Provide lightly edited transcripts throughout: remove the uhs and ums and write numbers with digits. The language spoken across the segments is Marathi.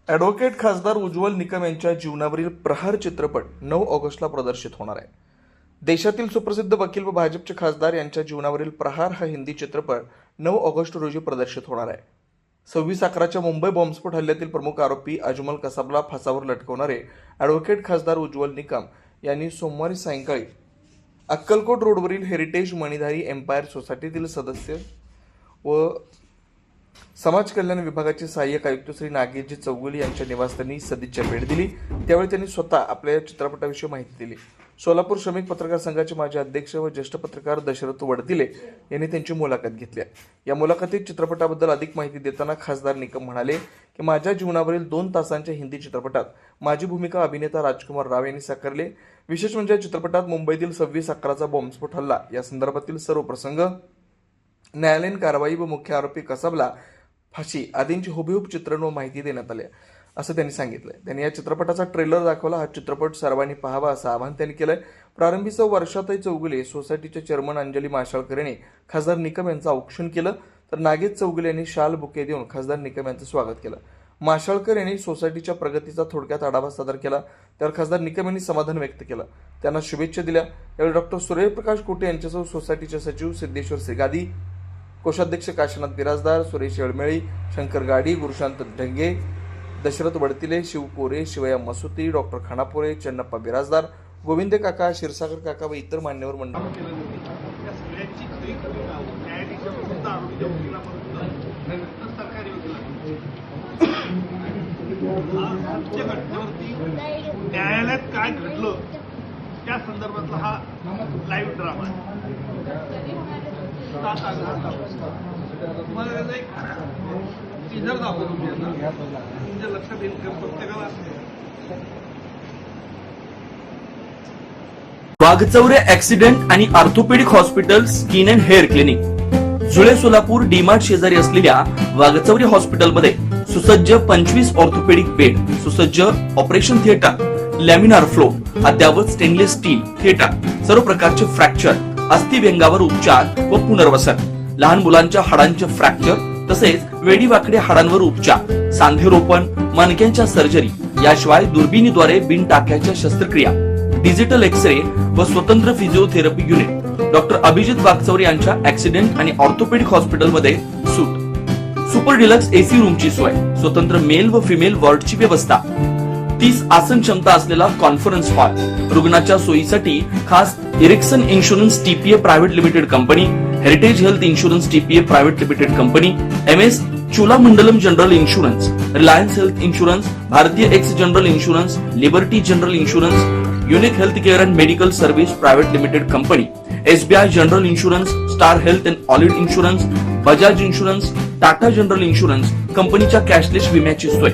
ॲडव्होकेट खासदार उज्ज्वल निकम यांच्या जीवनावरील प्रहार चित्रपट 9 ऑगस्टला प्रदर्शित होणार आहे. देशातील सुप्रसिद्ध वकील व भाजपचे खासदार यांच्या जीवनावरील प्रहार हा हिंदी चित्रपट 9 ऑगस्ट रोजी प्रदर्शित होणार आहे. 26/11च्या मुंबई बॉम्बस्फोट हल्ल्यातील प्रमुख आरोपी अजमल कसाबला फासावर लटकवणारे ॲडव्होकेट खासदार उज्ज्वल निकम यांनी सोमवारी सायंकाळी अक्कलकोट रोडवरील हेरिटेज मणिधारी एम्पायर सोसायटीतील सदस्य व समाज कल्याण विभागाचे सहाय्यक आयुक्त श्री नागेशजी चौगुले यांच्या निवासस्थानी सदिच्छा भेट दिली. त्यावेळी त्यांनी स्वतः आपल्या या चित्रपटाविषयी माहिती दिली. सोलापूर श्रमिक पत्रकार संघाचे माजी अध्यक्ष व ज्येष्ठ पत्रकार दशरथ वडतिले यांनी त्यांची मुलाखत घेतली. या मुलाखतीत चित्रपटाबद्दल अधिक माहिती देताना खासदार निकम म्हणाले की माझ्या जीवनावरील 2 तासांच्या हिंदी चित्रपटात माझी भूमिका अभिनेता राजकुमार राव यांनी साकारले. विशेष म्हणजे या चित्रपटात मुंबईतील 26/11चा बॉम्बस्फोट हल्ला या संदर्भातील सर्व प्रसंग, न्यायालयीन कारवाई व मुख्य आरोपी कसाबला फाशी आदींची हुबेहूब चित्रण व माहिती देण्यात आली असं त्यांनी सांगितलं. त्यांनी या चित्रपटाचा ट्रेलर दाखवला. हा चित्रपट सर्वांनी पाहावा असं आवाहन त्यांनी केलंय. प्रारंभीच वर्षाताई चौगुले सोसायटीचे चेअरमन अंजली माशाळकर यांनी खासदार निकम यांचं औक्षण केलं, तर नागेश चौगुले यांनी शाल बुके देऊन खासदार निकम यांचं स्वागत केलं. माशाळकर यांनी सोसायटीच्या प्रगतीचा थोडक्यात आढावा सादर केला. त्यावर खासदार निकम यांनी समाधान व्यक्त केलं, त्यांना शुभेच्छा दिल्या. यावेळी डॉक्टर सूर्यप्रकाश कोटे यांच्यासह सोसायटीचे सचिव सिद्धेश्वर सिगादी, कोषाध्यक्ष काशीनाथ बिराजदार, सुरेश येळमेळी, शंकर गाडी, गुरुशांत ढंगे, दशरथ वडतिले, शिव कोरे, शिवया मसुती, डॉक्टर खानापुरे, चन्नप्पा बिराजदार, गोविंद काका, क्षीरसागर काका व इतर मान्यवर मंडळी. न्यायालयात काय घडलं त्या संदर्भातला हा लाईव्ह ड्रामा आहे. तुम्हाला एक टीझर दाखवतो मी आता, तुमच्या लक्षात येईल का प्रत्येकाला. वाघचौरे ऍक्सिडेंट आणि orthopaedic hospital skin and hair clinic, जुळे सोलापूर डीमार्ट शेजारी असलेल्या वाघचौरे हॉस्पिटलमध्ये सुसज्ज 25 ऑर्थोपेडिक बेड, सुसज्ज ऑपरेशन थिएटर, लॅमिनार फ्लो, अद्यावत स्टेनलेस स्टील थिएटर, सर्व प्रकारचे फ्रॅक्चर, अस्थिव्यंगावर उपचार व पुनर्वसन, लहान मुलांच्या हाडांचे फ्रॅक्चर तसेच वेडीवाकड्या हाडांवर उपचार, सांधेरोपण, मणक्यांच्या सर्जरी, याशिवाय दुर्बिणीद्वारे बिन टाक्याच्या शस्त्रक्रिया, डिजिटल एक्सरे व स्वतंत्र physiotherapy unit. Doctor Abhijit Waghchaure यांच्या ऍक्सिडेंट आणि ऑर्थोपेडिक हॉस्पिटलमध्ये सूट, सुपर डिलक्स एसी रूमची सोय, स्वतंत्र मेल व फिमेल वॉर्डची व्यवस्था, 30 आसन क्षमता असलेला कॉन्फरन्स हॉल, रुग्णाच्या सोयीसाठी खास Ericson insurance TPA private limited company, Heritage health insurance TPA private limited company, MS Cholamandalam general insurance, Reliance health insurance, Bharti AXA general insurance, Liberty general insurance, Unique health care and medical service private limited company, SBI general insurance, Star health and allied insurance, Bajaj insurance, Tata general insurance कंपनीच्या कॅशलेस विम्याची सोय.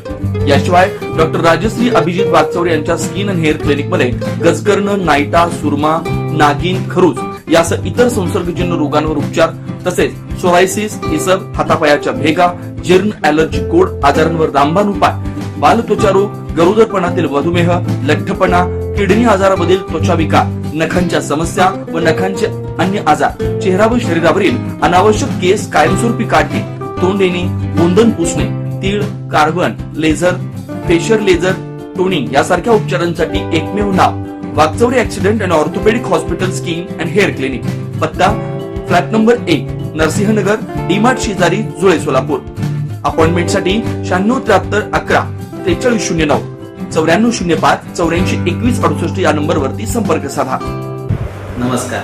याशिवाय डॉक्टर राजश्री अभिजित वाघचौरे यांच्या स्किन अँड हेअर क्लिनिक मध्ये गजकर्ण, नायटा, सुरमा, नागिन, खरूज यासह इतर संसर्गजन्य रोगांवर उपचार, तसेच सोरायसिस, इसब, हातापायाच्या भेगा, जीर्ण, ॲलर्जी, कोड आजारांवर रामबाण उपाय, बालत्वचा रोग, गरोदरपणातील मधुमेह, लठ्ठपणा, किडनी आजारामधील त्वचा विकार, नखांच्या समस्या व नखांचे अन्य आजार, चेहरा व शरीरावरील अनावश्यक केस कायमस्वरूपी काढणे, तोंड येणे, गोंधन पुसणे, तीळ, carbon, laser, facial laser, toning यासारख्या उपचारांसाठी एकमेव नाव Waghchaure accident and orthopaedic hospital skin and hair clinic. पत्ता फ्लॅट नंबर 1, नरसिंहनगर, डीमार्ट शेजारी, जुळे सोलापूर. अपॉइंटमेंटसाठी 9673 11 4309 9405 84 21 68 या नंबरवरती संपर्क साधा. नमस्कार,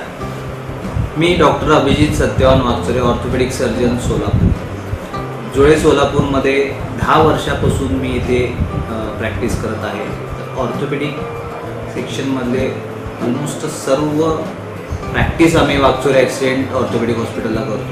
मी doctor Abhijit Satyawan Waghchaure, orthopaedic surgeon, Solapur. Jule सोलापूरमध्ये 10 वर्षापासून मी इथे प्रॅक्टिस करत आहे. ऑर्थोपेडिक सेक्शनमधले ऑलमोस्ट सर्व प्रॅक्टिस आम्ही वाघचौरे ॲक्सिडेंट ऑर्थोपेडिक हॉस्पिटलला करतो.